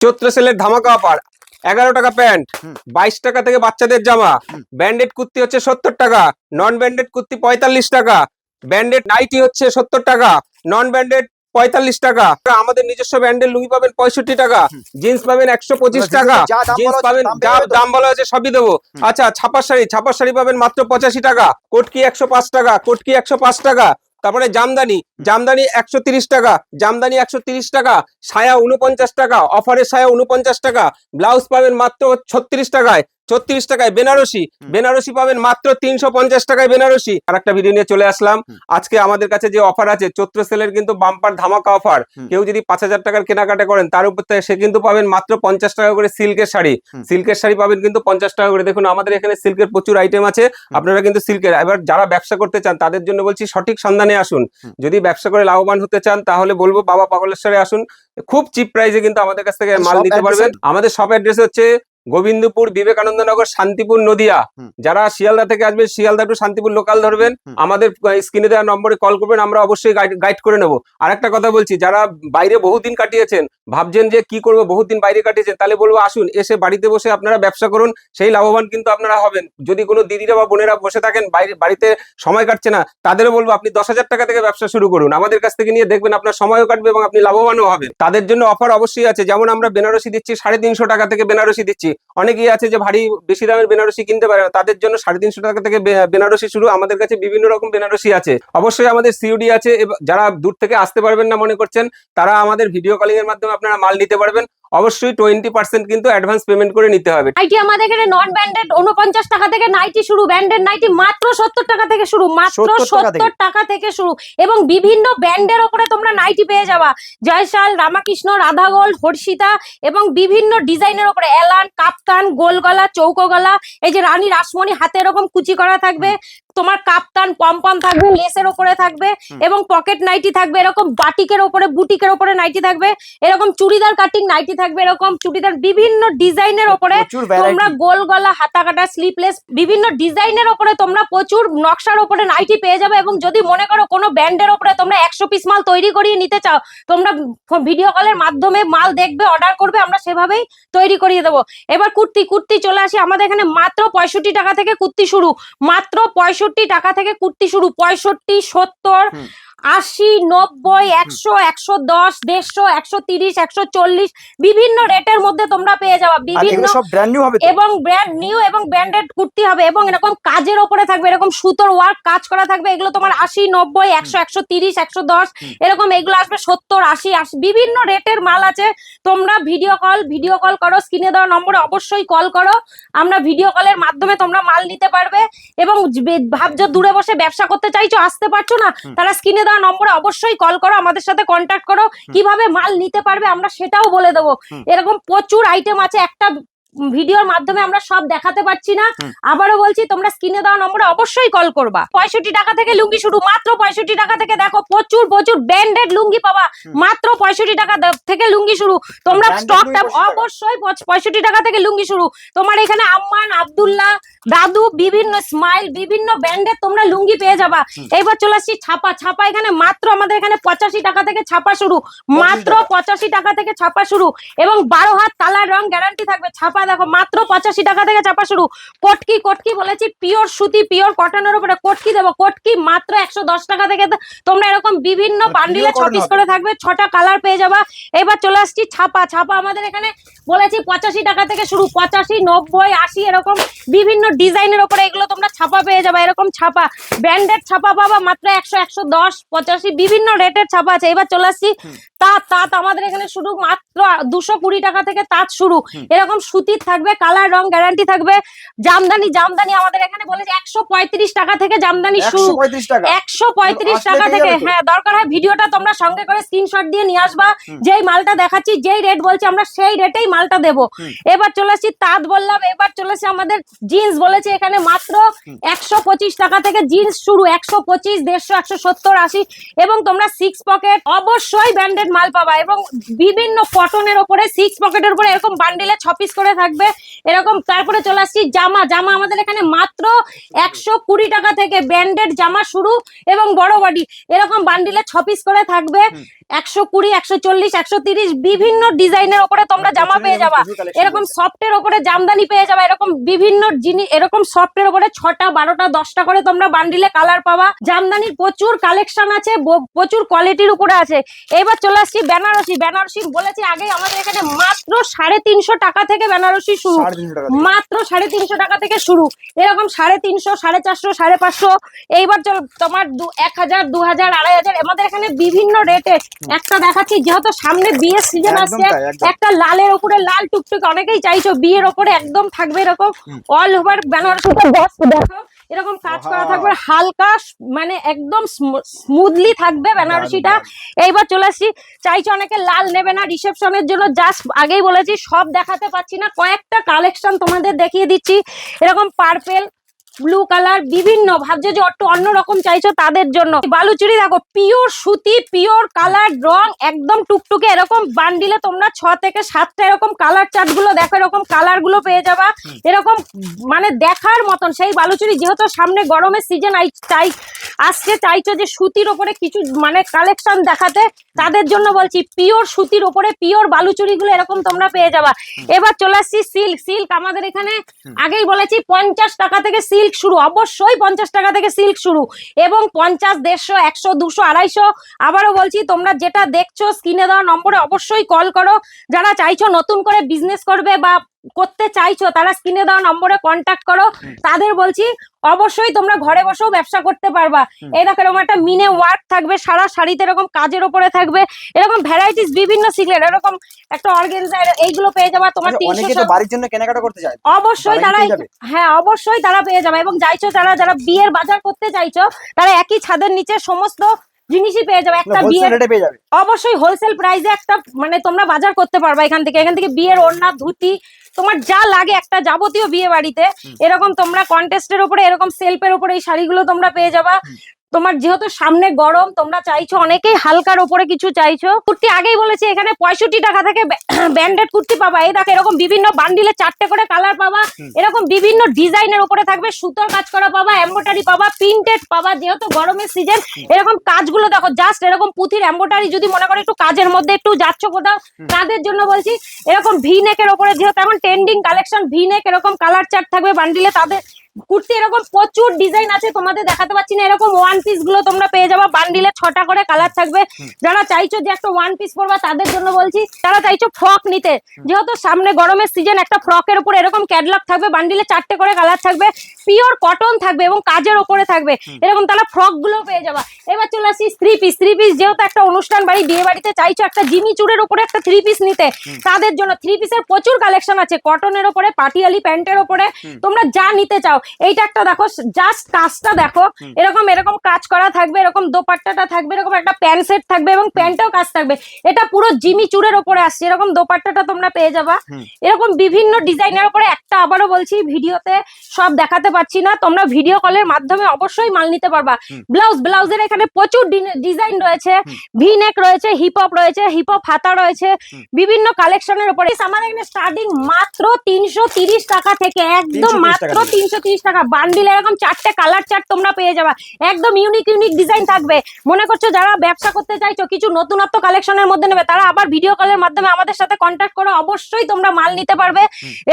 চৈত্র সেলের ধামাকা অফার 11 টাকা প্যান্ট, 22 টাকা থেকে বাচ্চাদের জামা, ব্যান্ডেড কুর্তি হচ্ছে 70 টাকা, নন ব্যান্ডেড কুর্তি 45 টাকা, ব্যান্ডেড নাইটি হচ্ছে 70 টাকা, নন ব্যান্ডেড 45 টাকা। আমাদের নিজস্ব ব্যান্ডের লুঙ্গি পাবেন 65 টাকা, জিন্স পাবেন 125 টাকা, জিন্স পাবেন যা দাম বলা হয়েছে সবই দেবো। আচ্ছা, ছাপা শাড়ি পাবেন মাত্র 85 টাকা, কোটকি 105 টাকা, কোটকি 105 টাকা। তারপরে জামদানি 130 টাকা, জামদানি 130 টাকা, সায়া 49 টাকা, অফারের সায়া 49 টাকা, ব্লাউজ পাবেন মাত্র 36 টাকায়। 36 টাকায় বেনারসি পাবেন মাত্র 350 টাকায় বেনারসি। আর একটা ভিডিও নিয়ে চলে আসলাম। আজকে আমাদের কাছে যে অফার আছে চৈত্র সেলের কিন্তু বাম্পার ধামাকা অফার। কেউ যদি 5000 টাকার কেনাকাটা করেন তার উপর সে কিন্তু পাবেন মাত্র 50 টাকা করে সিল্কের শাড়ি পাবেন কিন্তু 50 টাকা করে। দেখুন আমাদের এখানে সিল্কের প্রচুর আইটেম আছে, আপনারা কিন্তু সিল্কের। এবার যারা ব্যবসা করতে চান তাদের জন্য বলছি সঠিক সন্ধানে আসুন। যদি ব্যবসা করে লাভবান হতে চান তাহলে বলবো বাবা পাগলেশ্বরে আসুন, খুব চিপ প্রাইসে কিন্তু আমাদের কাছ থেকে মাল নিতে পারবেন। আমাদের শপ অ্যাড্রেস হচ্ছে গোবিন্দপুর, বিবেকানন্দ নগর, শান্তিপুর, নদিয়া। যারা শিয়ালদা থেকে আসবেন শিয়ালদা টু শান্তিপুর লোকাল ধরবেন, আমাদের স্ক্রিনে দেওয়া নম্বরে কল করবেন, আমরা অবশ্যই গাইড করে নেবো। আর একটা কথা বলছি, যারা বাইরে বহুদিন কাটিয়েছেন, ভাবছেন যে কি করবো, বহুদিন বাইরে কাটিয়েছেন, তাহলে বলবো আসুন, এসে বাড়িতে বসে আপনারা ব্যবসা করুন, সেই লাভবান কিন্তু আপনারা হবেন। যদি কোনো দিদিরা বা বোনেরা বসে থাকেন বাড়িতে সময় কাটছে না, তাদেরও বলবো আপনি 10,000 টাকা থেকে ব্যবসা শুরু করুন, আমাদের কাছ থেকে নিয়ে দেখবেন আপনার সময়ও কাটবে এবং আপনি লাভবানও হবেন। তাদের জন্য অফার অবশ্যই আছে, যেমন আমরা বেনারসি দিচ্ছি 350 টাকা থেকে বেনারসি দিচ্ছি। অনেকেই আছে যে ভারী বেশি দামের বেনারসি কিনতে পারে না, তাদের জন্য 350 টাকা থেকে বেনারসি শুরু। আমাদের কাছে বিভিন্ন রকম বেনারসি আছে, অবশ্যই আমাদের সিওডি আছে। যারা দূর থেকে আসতে পারবেন না মনে করছেন, তারা আমাদের ভিডিও কলিং এর মাধ্যমে আপনারা মাল নিতে পারবেন। অবশ্যই 20% কিন্তু অ্যাডভান্স পেমেন্ট করে নিতে হবে। নাইটি আমাদের এখানে নন ব্র্যান্ডেড 49 টাকা থেকে নাইটি শুরু, ব্র্যান্ডেড নাইটি মাত্র 70 টাকা থেকে শুরু, মাত্র 70 টাকা থেকে শুরু। এবং বিভিন্ন ব্র্যান্ডের উপরে তোমরা নাইটি পেয়ে যাবা, জয়সাল, রামাকৃষ্ণ, রাধা গোল্ড, হর্ষিতা, এবং বিভিন্ন ডিজাইনের উপরে এলান, কাপ্তান, গোল গলা, চৌকো গলা, এই যে রানী রাসমণি হাতে এরকম কুচি করা থাকবে, তোমার কাপ্তান পম্পম থাকবে, লেসের উপরে থাকবে, এবং পকেট নাইটি থাকবে, এরকম বাটিকের উপরে বুটিকের উপরে নাইটি থাকবে, এরকম চুড়িদার কাটিং নাইটি থাকবে, এরকম চুড়িদার বিভিন্ন ডিজাইনের উপরে তোমরা গোল গলা, হাতা কাটা, স্লিপলেস, বিভিন্ন ডিজাইনের উপরে তোমরা প্রচুর নকশার উপরে নাইটি পেয়ে যাবে। এবং যদি মনে করো কোনো ব্র্যান্ডের উপরে তোমরা 100 পিস মাল তৈরি করিয়ে নিতে চাও, তোমরা ভিডিও কলের মাধ্যমে মাল দেখবে, অর্ডার করবে, আমরা সেভাবেই তৈরি করিয়ে দেবো। এবার কুর্তি চলে আসি আমাদের এখানে মাত্র 65 টাকা থেকে কুর্তি শুরু, মাত্র 65 টাকা থেকে কুর্তি শুরু। 65, 70, 80, 90, 100, 110, 150, 130, 140 বিভিন্ন রেটের মধ্যে তোমরা পেয়ে যাবে। বিভিন্ন এবং ব্র্যান্ড নিউ এবং ব্র্যান্ডেড কুর্তি হবে, এবং এরকম কাজের ওপরে থাকবে, এরকম সুতোর ওয়ার্ক কাজ করা থাকবে। এগুলো তোমার 80, 90, 100, 130, 110 এরকম এগুলো আসবে 70, 80 বিভিন্ন রেটের মাল আছে। তোমরা ভিডিও কল করো, স্ক্রিনে দেওয়া নম্বরে অবশ্যই কল করো, আমরা ভিডিও কলের মাধ্যমে তোমরা মাল নিতে পারবে। এবং ভাবছো দূরে বসে ব্যবসা করতে চাইছো, আসতে পারছো না, তারা স্ক্রিনে নম্বরে অবশ্যই কল করো, আমাদের সাথে কন্ট্যাক্ট করো, কিভাবে মাল নিতে পারবে আমরা সেটাও বলে দেবো। এরকম প্রচুর আইটেম আছে, একটা ভিডিওর মাধ্যমে আমরা সব দেখাতে পারছি না। আবারও বলছি, তোমরা স্ক্রিনে দেওয়া নম্বরে অবশ্যই কল করবা। 65 টাকা থেকে লুঙ্গি শুরু, মাত্র 65 টাকা থেকে। দেখো প্রচুর ব্র্যান্ডেড লুঙ্গি পাবা, মাত্র 65 টাকা থেকে লুঙ্গি শুরু। তোমরা স্টকটা অবশ্যই 65 টাকা থেকে লুঙ্গি শুরু। তোমার এখানে আম্মান, আব্দুল্লাহ, দাদু, বিভিন্ন স্মাইল, বিভিন্ন ব্র্যান্ডের তোমরা লুঙ্গি পেয়ে যাবা। এবার চলে আসছি ছাপা এখানে মাত্র আমাদের এখানে 85 টাকা থেকে ছাপা শুরু, মাত্র 85 টাকা থেকে ছাপা শুরু। এবং 12 হাত কালার রং গ্যারান্টি থাকবে। ছাপা দেখো মাত্র 85 টাকা থেকে ছাপা শুরু। কটকি বলেছি পিওর সুতি, পিওর কটনের উপরে কটকি দেবো, কটকি মাত্র 110 টাকা থেকে তোমরা এরকম বিভিন্ন বান্ডিলে 6 পিস করে থাকবে, 6টা কালার পেয়ে যাবা। এবার চলে আসছি ছাপা আমাদের এখানে বলেছি 85 টাকা থেকে শুরু, 85, 90, 80 এরকম বিভিন্ন ডিজাইনের উপরে এগুলো তোমরা ছাপা পেয়ে যাবে। এরকম ছাপা ব্র্যান্ডেড ছাপা পাবা মাত্র 100, 110, 85 বিভিন্ন রেটের ছাপা আছে। এবার চলে আসছি তাঁত আমাদের এখানে শুরু মাত্র 220 টাকা থেকে তাঁত শুরু। এরকম সুতির থাকবে, কালার রং গ্যারান্টি থাকবে। জামদানি আমাদের এখানে বলেছে 135 টাকা থেকে জামদানি শুরু, 135 টাকা থেকে। হ্যাঁ, দরকার হয় ভিডিওটা তোমরা সঙ্গে করে স্ক্রিনশট দিয়ে নিয়ে আসবা, যেই মালটা দেখাচ্ছি যেই রেট বলছি আমরা সেই রেটেই মালটা দেবো। এবার চলে আসছি তাঁত বললাম। এবার চলে আসছে আমাদের জিন্স, বলেছে এখানে মাত্র 125 টাকা থেকে জিন্স শুরু, 125, 150, 170, 80 এবং তোমরা 6 পকেট অবশ্যই ব্র্যান্ডেড মাল পাবা। এবং বিভিন্ন কটনের উপরে 6 পকেটের উপরে এরকম বান্ডিলে 6 পিস করে থাকবে এরকম। তারপরে চলে আসছি জামা আমাদের এখানে মাত্র 120 টাকা থেকে ব্র্যান্ডেড জামা শুরু, এবং বড় বডি এরকম বান্ডিলে 6 পিস করে থাকবে। 120, 140, 130 বিভিন্ন ডিজাইনের উপরে তোমরা জামা পেয়ে যাবা। এরকম সফটের উপরে জামদানি পেয়ে যাবে, এরকম বিভিন্ন জিনিস, এরকম সফটের উপরে 6টা 12টা 10টা করে তোমরা বান্ডিলে কালার পাবা। জামদানির প্রচুর কালেকশন আছে, প্রচুর কোয়ালিটির উপরে আছে। এবার চলে আসছি বেনারসি। বেনারসি বলেছি আগে, আমাদের এখানে মাত্র 350 টাকা থেকে বেনারসি শুরু, মাত্র 350 টাকা থেকে শুরু। এরকম 350, 450, 550। এইবার চল তোমার 1000, 2000, 2500 আমাদের এখানে বিভিন্ন রেটে। একটা দেখাচ্ছি, যেহেতু সামনে বিয়ের সিজন আসছে, একটা লালের উপরে লাল টুকটুক অনেকেই চাইছো, বিয়ের উপরে একদম থাকবে এরকম অল ওভার বেনারসিটা। দেখো এরকম কাজ করা থাকবে, হালকা মানে একদম স্মুথলি থাকবে বেনারসিটা। এইবার চলে আসছি, চাইছো অনেকে লাল নেবে না রিসেপশনের জন্য, জাস্ট আগেই বলেছি সব দেখাতে পাচ্ছি না, কয়েকটা কালেকশন তোমাদের দেখিয়ে দিচ্ছি। এরকম পার্পেল, ব্লু কালার, বিভিন্ন ভাবছো যে একটু অন্যরকম চাইছো তাদের জন্য। বালুচুরি দেখো, পিওর সুতি, পিওর কালার, রং একদম টুকটুকে। এরকম বান্ডিলে তোমরা 6 থেকে 7টা এরকম কালার চার্ট গুলো দেখো, এরকম কালার গুলো পেয়ে যাবা, এরকম মানে দেখার মতন। সেই বালুচুরি যেহেতু সামনে গরমের সিজন আসছে, চাইছো যে সুতির ওপরে কিছু মানে কালেকশন দেখাতে, তাদের জন্য বলছি পিওর সুতির ওপরে পিওর বালুচুরি গুলো এরকম তোমরা পেয়ে যাবা। এবার চলে আসছি সিল্ক। সিল্ক আমাদের এখানে আগেই বলেছি 50 টাকা থেকে সিল্ক শুরু, অবশ্যই 50 টাকা থেকে সিল্ক শুরু, এবং 50, 150, 100, 200, 250। আবারও বলছি, তোমরা যেটা দেখছো স্ক্রিনে দেওয়া নম্বরে অবশ্যই কল করো। যারা চাইছো নতুন করে বিজনেস করবে বা করতে চাইছো, তারা স্ক্রিনে দেওয়া নম্বরে কন্ট্যাক্ট করো। তাদের বলছি অবশ্যই তোমরা ঘরে বসেও ব্যবসা করতে পারবা। এই দেখো এরকম একটা মিনে ওয়ার্ক থাকবে, সারা শাড়িতে এরকম কাজের উপরে থাকবে, এরকম ভ্যারাইটিস বিভিন্ন সিগলেট, এরকম একটা অর্গানজা, এইগুলো পেয়ে যাবা তোমার 300। বাড়ির জন্য কেনাকাটা করতে চাই, অবশ্যই তারা, হ্যাঁ অবশ্যই তারা পেয়ে যাবে। এবং চাইছো যারা বিয়ের বাজার করতে চাইছো, তারা একই ছাদের নিচে সমস্ত জিনিসই পেয়ে যাবে। একটা বিয়ের অবশ্যই হোলসেল প্রাইসে একটা মানে তোমরা বাজার করতে পারবা এখান থেকে বিয়ের ওড়না, ধুতি, তোমার যা লাগে একটা যাবতীয় বিয়ে বাড়িতে, এরকম তোমরা কন্টেস্টের উপরে, এরকম সেলফের উপরে এই শাড়িগুলো তোমরা পেয়ে যাবা। তোমার যেহেতু সামনে গরম, তোমরা চাইছো অনেকেই হালকার উপরে কিছু চাইছো। কুর্তি আগেই বলেছি এখানে 65 টাকা থেকে ব্যান্ডেড কুর্তি পাবা। এই দেখো এরকম বিভিন্ন বান্ডিলে 4টে করে কালার পাবা, এরকম বিভিন্ন ডিজাইনের উপরে থাকবে, সুতোর কাজ করা পাবা, এমব্রয়ডারি পাবা, প্রিন্টেড পাবা। যেহেতু গরমের সিজন, এরকম কাজগুলো দেখো, জাস্ট এরকম পুঁথির এমব্রয়ডারি যদি মনে করো একটু কাজের মধ্যে একটু যাচ্ছ কোথাও, তাদের জন্য বলছি। এরকম ভি নেকের উপরে, যেহেতু এখন ট্রেন্ডিং কালেকশন ভি নেক, এরকম কালার চার্ট থাকবে বান্ডিলে। তাদের কুর্তি এরকম প্রচুর ডিজাইন আছে, তোমাদের দেখাতে পাচ্ছি না। এরকম ওয়ান পিস গুলো তোমরা পেয়ে যাবা, বান্ডিলে 6টা করে কালার থাকবে। যারা চাইছো যে একটা ওয়ান পিস পরবা, তাদের জন্য বলছি। যারা চাইছো ফ্রক নিতে, যেহেতু সামনে গরমের সিজন, একটা ফ্রকের উপর এরকম ক্যাটলগ থাকবে, বান্ডিলে 4টে করে কালার থাকবে, পিওর কটন থাকবে এবং কাজের ওপরে থাকবে, এরকম তারা ফ্রক গুলো পেয়ে যাবা। এবার চলে আসি থ্রি পিস। থ্রি পিস যেহেতু একটা অনুষ্ঠান বাড়ি, বিয়ে বাড়িতে চাইছো একটা জিমি চুড়ের উপরে একটা থ্রি পিস নিতে, তাদের জন্য থ্রি পিসের প্রচুর কালেকশন আছে, কটনের উপরে, পাটিয়ালি প্যান্টের উপরে, তোমরা যা নিতে চাও। এইটা একটা দেখো, জাস্ট কাজটা দেখো, এরকম কাজ করা থাকবে, এরকম দোপাট্টাটা থাকবে, এরকম একটা প্যান্ট সেট থাকবে এবং প্যান্টেও কাজ থাকবে। এটা পুরো জিমি চুড়ের উপরে আসছে, এরকম দোপাট্টাটা তোমরা পেয়ে যাবা, এরকম বিভিন্ন ডিজাইনের উপরে। একটা আবারও বলছি, ভিডিওতে সব দেখাতে পাচ্ছি না, তোমরা ভিডিও কলের মাধ্যমে অবশ্যই মাল নিতে পারবা। ব্লাউজের এখানে প্রচুর ডিজাইন রয়েছে, ভি নেক রয়েছে, হিপ হপ রয়েছে, হিপ হপ হাতা রয়েছে, বিভিন্ন কালেকশনের উপরে। আমাদের এখানে স্টার্টিং মাত্র 330 টাকা থেকে, একদম মাত্র 330 টাকা। বান্ডিল এরকম 4টে কালার চার্ট তোমরা পেয়ে যাবা, একদম ইউনিক ডিজাইন থাকবে। মনে করছো যারা ব্যবসা করতে চাইছো, কিছু নতুনত্ব কালেকশনের মধ্যে নেবে, তারা আবার ভিডিও কলের মাধ্যমে আমাদের সাথে কন্ট্যাক্ট করো, অবশ্যই তোমরা মাল নিতে পারবে।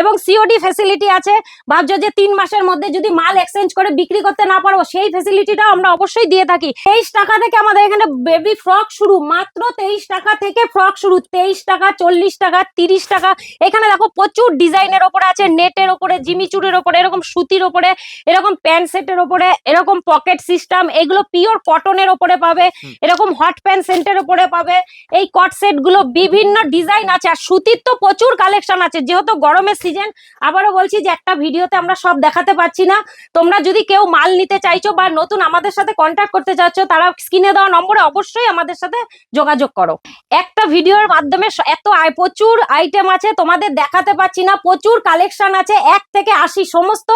এবং সিওডি ফ্যাসিলিটি আছে। ভাবছো যে 3 মাসের মধ্যে যদি মাল এক্সচেঞ্জ করে বিক্রি করতে না পারো, সেই ফ্যাসিলিটিটাও আমরা অবশ্যই দিয়ে থাকি। 23 টাকা থেকে আমাদের এখানে বেবি ফ্রক শুরু, মাত্র 23 টাকা থেকে ফ্রক শুরু, 23 টাকা, 40 টাকা, 30 টাকা। এখানে দেখো প্রচুর ডিজাইনের ওপরে আছে, নেটের ওপরে, জিমিচুরের ওপরে, এরকম সুতির ওপরে, এরকম প্যান্ট সেটের ওপরে, এরকম পকেট সিস্টেম, এগুলো পিওর কটনের ওপরে পাবে, এরকম হট প্যান্ট সেন্টের ওপরে পাবে। এই কট সেট গুলো বিভিন্ন ডিজাইন আছে, আর সুতির তো প্রচুর কালেকশন আছে। যেহেতু গরমের সিজন, আবারও বলছি যে একটা ভিডিওতে আমরা সব দেখাতে পাচ্ছি না। তোমরা যদি কেউ মাল নিতে চাইছো বা নতুন আমাদের সাথে কন্ট্যাক্ট করতে চাচ্ছ, তারা স্ক্রিনে দেওয়া নম্বরে অবশ্যই আমাদের সাথে যোগাযোগ করো। একটা ভিডিওর মাধ্যমে এত প্রচুর আইটেম আছে, তোমাদের দেখাতে পাচ্ছি না, প্রচুর কালেকশন আছে। 1 থেকে 80 সমস্ত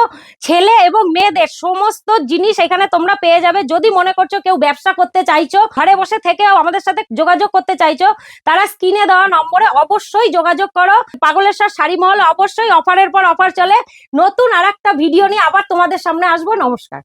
ছেলে এবং মেয়েদের সমস্ত জিনিস এখানে তোমরা পেয়ে যাবে। যদি মনে করছো কেউ ব্যবসা করতে চাইছো, ঘরে বসে থেকেও আমাদের সাথে যোগাযোগ করতে চাইছো, তারা স্ক্রিনে দেওয়া নম্বরে অবশ্যই যোগাযোগ করো। পাগলেশ্বর শাড়ি মহল অবশ্যই অফারের পর অফার চলে। নতুন আরেকটা ভিডিও নিয়ে আবার তোমাদের সামনে আসবো। নমস্কার।